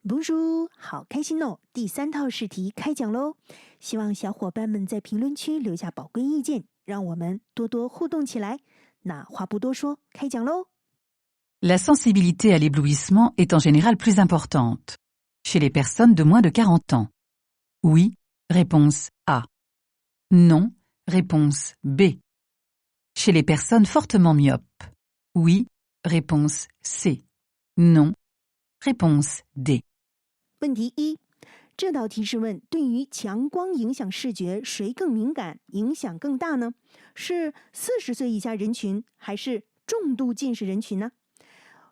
Bonjour，好开心哦！第3套试题开讲喽，希望小伙伴们在评论区留下宝贵意见，让我们多多互动起来。那话不多说，开讲喽。La sensibilité à l'éblouissement est en général plus importante chez les personnes de moins de 40 ans. Oui, réponse A. Non, réponse B. Chez les personnes fortement myopes. Oui, réponse C. Non, réponse D. 问题1，这道题是问对于强光影响视觉谁更敏感，影响更大呢？是40岁以下人群还是重度近视人群呢？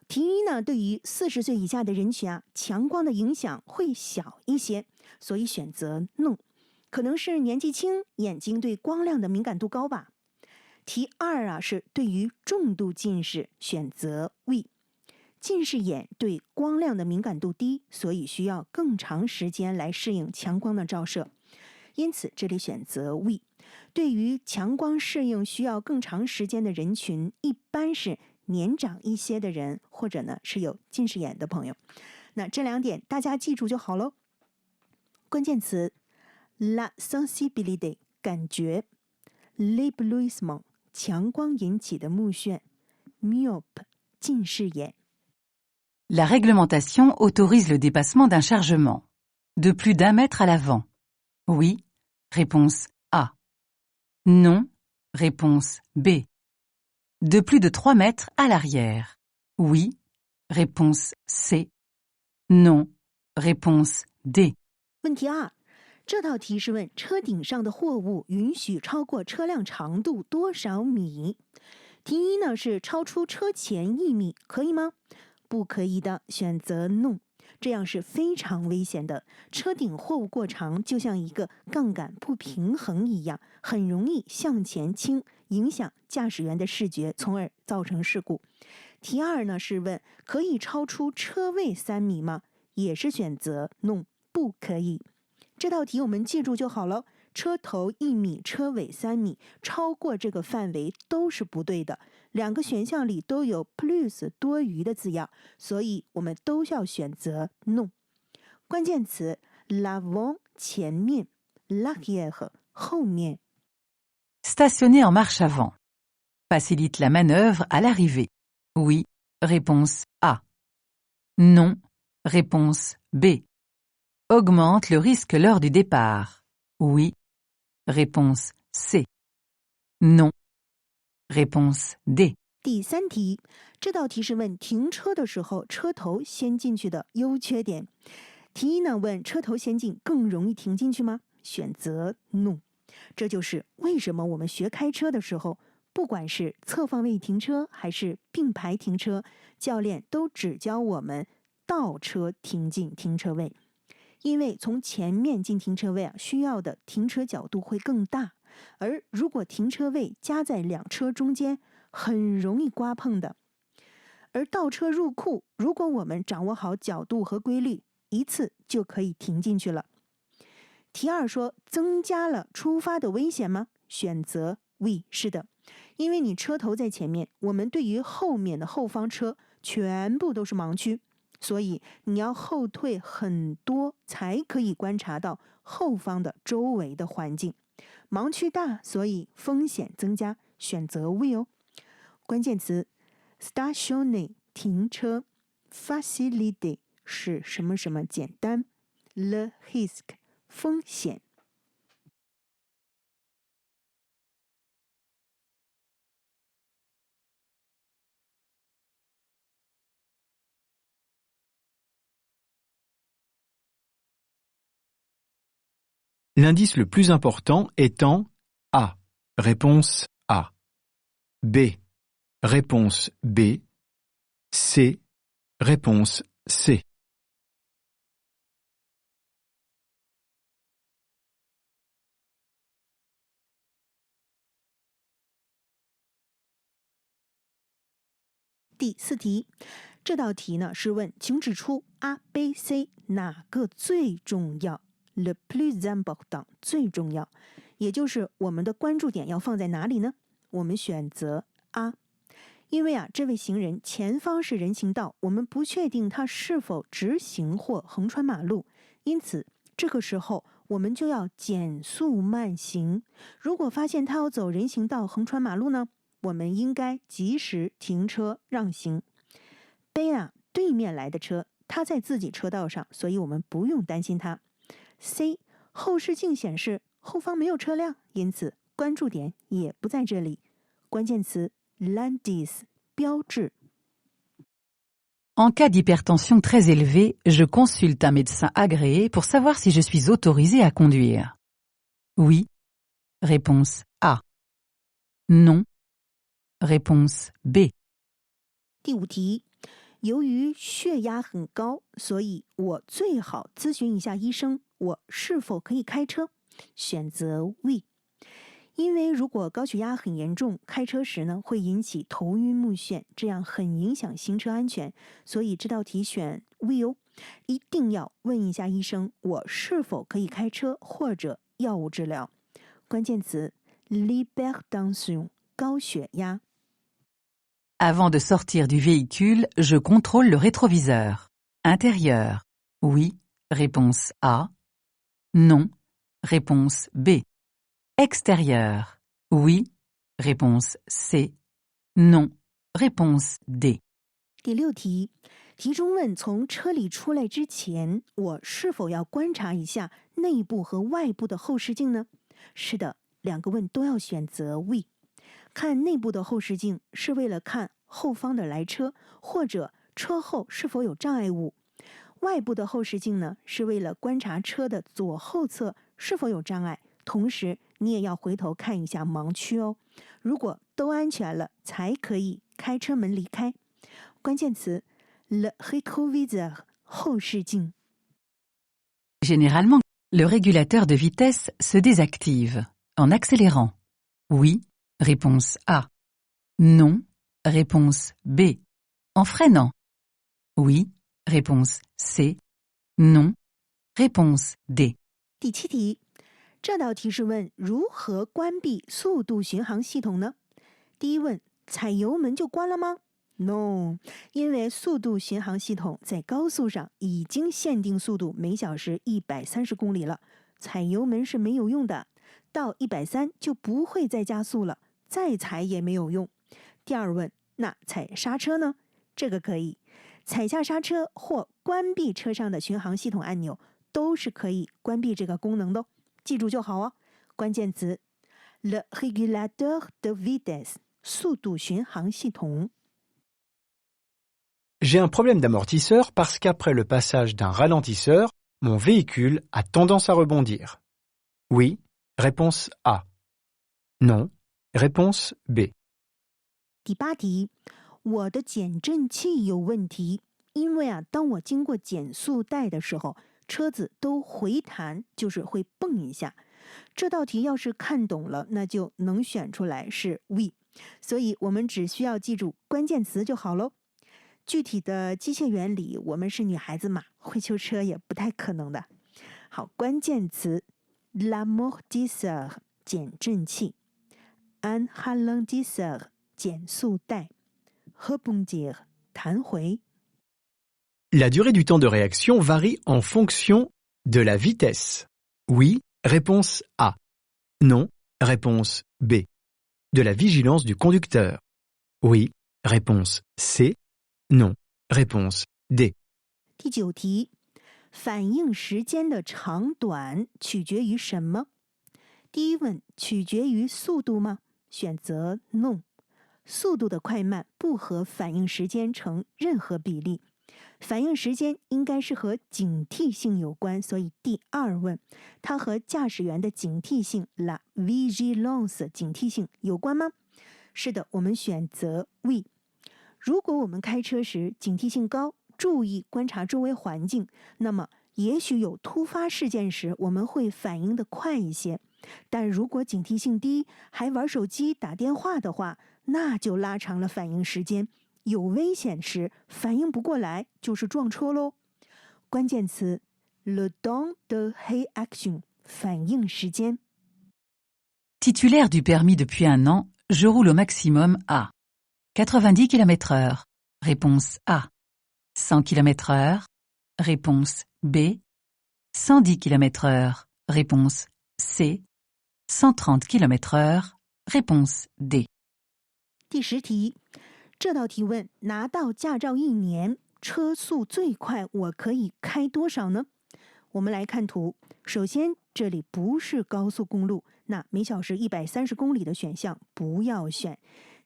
题1呢，对于40岁以下的人群啊，强光的影响会小一些，所以选择 No。可能是年纪轻，眼睛对光亮的敏感度高吧。题2啊，是对于重度近视，选择 We。近视眼对光亮的敏感度低，所以需要更长时间来适应强光的照射，因此这里选择 We。对于强光适应需要更长时间的人群，一般是年长一些的人，或者呢是有近视眼的朋友。那这2点大家记住就好喽。关键词 La sensibilité 感觉， l'éblouissement 强光引起的目眩， myope 近视眼。La réglementation autorise le dépassement d'un chargement de plus d'1 mètre à l'avant. Oui, réponse A. Non, réponse B. De plus de 3 mètres à l'arrière. Oui, réponse C. Non, réponse D. 问题2，这道题是问车顶上的货物允许超过车辆长度多少米？题1呢是超出车前1米，可以吗？不可以的，选择 No。这样是非常危险的。车顶货物过长，就像一个杠杆不平衡一样，很容易向前倾，影响驾驶员的视觉，从而造成事故。题2呢是问可以超出车位3米吗？也是选择 No， 不可以。这道题我们记住就好了，车头1米，车尾3米，超过这个范围都是不对的。2个选项里都有 plus 多余的字样，所以我们都要选择 No。关键词 l'avant 前面， l'arrière 后面。Stationner en marche avant. Facilite la manœuvre à l'arrivée. Oui, réponse A. Non, réponse B. Augmente le risque lors du départ. Oui, réponse C. Non, réponse D. 第3题，这道题是问停车的时候车头先进去的优缺点。题1呢问车头先进更容易停进去吗？选择 No。这就是为什么我们学开车的时候，不管是侧方位停车还是并排停车，教练都只教我们倒车停进停车位。因为从前面进停车位啊，需要的停车角度会更大，而如果停车位夹在2车中间，很容易刮碰的。而倒车入库，如果我们掌握好角度和规律，一次就可以停进去了。题2说增加了出发的危险吗？选择 We， 是的，因为你车头在前面，我们对于后面的后方车全部都是盲区，所以你要后退很多才可以观察到后方的周围的环境。盲区大，所以风险增加，选择 We 哦。关键词 stationner 停车， facilité 是什么什么简单， le risque 风险。L'indice le plus important étant A. Réponse A. B. Réponse B. C. Réponse C. « 第4题，这道题呢是问，请指出 A、B、C 哪个最重要 ？Le plus important 最重要，也就是我们的关注点要放在哪里呢？我们选择 A，因为这位行人前方是人行道，我们不确定他是否直行或横穿马路，因此这个时候我们就要减速慢行。如果发现他要走人行道横穿马路呢，我们应该及时停车让行。B 对面来的车，他在自己车道上，所以我们不用担心他。C 后视镜显示后方没有车辆，因此关注点也不在这里。关键词 l'indice 标志。En cas d'hypertension très élevée, je consulte un médecin agréé pour savoir si je suis autorisé à conduire. Oui. Réponse A. Non. Réponse B. 第5题，由于血压很高，所以我最好咨询一下医生，我是否可以开车？选择 We。因为如果高血压很严重，开车时呢会引起头晕目眩，这样很影响行车安全，所以这道题选 We 哦。一定要问一下医生，我是否可以开车或者药物治疗。关键词 l'hypertension 高血压。Avant de sortir du véhicule, je contrôle le rétroviseur. Intérieur. Oui. Réponse A. Non. Réponse B. Extérieur. Oui. Réponse C. Non. Réponse D. 第6题，题中问从车里出来之前，我是否要观察一下内部和外部的后视镜呢？是的，2个问都要选择 We。看内部的后视镜是为了看后方的来车，或者车后是否有障碍物。外部的后视镜呢，是为了观察车的左后侧是否有障碍，同时你也要回头看一下盲区哦。如果都安全了，才可以开车门离开。关键词 le rétroviseur 后视镜。 Généralement, le régulateur de vitesse se désactive en accélérant. Oui. Réponse A. Non. Réponse B. En freinant. Oui. Réponse C. Non. Réponse D. 第7题，这道题是问如何关闭速度巡航系统呢？第一问，踩油门就关了吗？ No， 因为速度巡航系统在高速上已经限定速度每小时130公里了，踩油门是没有用的，到130就不会再加速了，再踩也没有用。第二问，那踩刹车呢？这个可以，踩下刹车或关闭车上的巡航系统按钮都是可以关闭这个功能的哦，记住就好哦。关键词 le régulateur de vitesse 速度巡航系统。J'ai un problème d'amortisseur parce qu'après le passage d'un ralentisseur, mon véhicule a tendance à rebondir. Oui. Réponse A. Non. Réponse B. 第8题，我的减震器有问题，因为当我经过减速带的时候，车子都回弹，就是会蹦一下。这道题要是看懂了，那就能选出来是 We， 所以我们只需要记住关键词就好喽。具体的机械原理，我们是女孩子嘛，会修车也不太可能的。好，关键词 l'amortisseur 减震器， un ralentisseur 减速带， rebondir 弹回。 La durée du temps de réaction varie en fonction de la vitesse. Oui. Réponse A. Non. Réponse B. De la vigilance du conducteur. Oui. Réponse C. Non. Réponse D. 第9题，反应时间的长短取决于什么？第一问，取决于速度吗？选择 No。速度的快慢不和反应时间成任何比例。反应时间应该是和警惕性有关，所以第2问，它和驾驶员的警惕性 la vigilance 警惕性有关吗？是的，我们选择 We。如果我们开车时警惕性高，注意观察周围环境，那么也许有突发事件时我们会反应得快一些。但如果警惕性低，还玩手机打电话的话，那就拉长了反应时间，有危险时反应不过来就是撞车咯。关键词 le temps de réaction 反应时间。 Titulaire du permis depuis 1 an, je roule au maximum à 90 km/h. Réponse A. 100 km/h. Réponse B. 110 km/h. Réponse C. 130 km/h. Réponse D. 第10题，这道题问拿到驾照1年，车速最快我可以开多少呢？我们来看图，首先这里不是高速公路，那每小时130公里的选项不要选。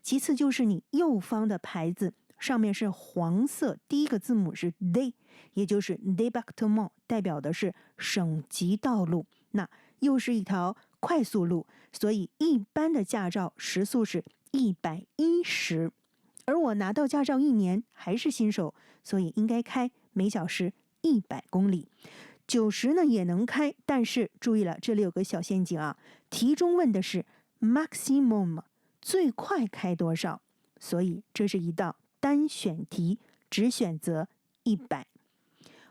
其次就是你右方的牌子上面是黄色，第一个字母是 D， 也就是 département， 代表的是省级道路，那又是一条快速路，所以一般的驾照时速是110。而我拿到驾照1年还是新手，所以应该开每小时100公里。90呢也能开，但是注意了，这里有个小陷阱啊。题中问的是 maximum 最快开多少，所以这是一道单选题，只选择100。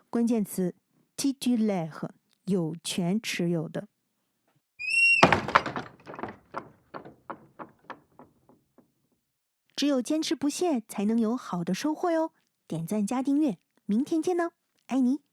关键词 titulaire 有权持有的。只有坚持不懈，才能有好的收获哟！点赞加订阅，明天见呢，爱你。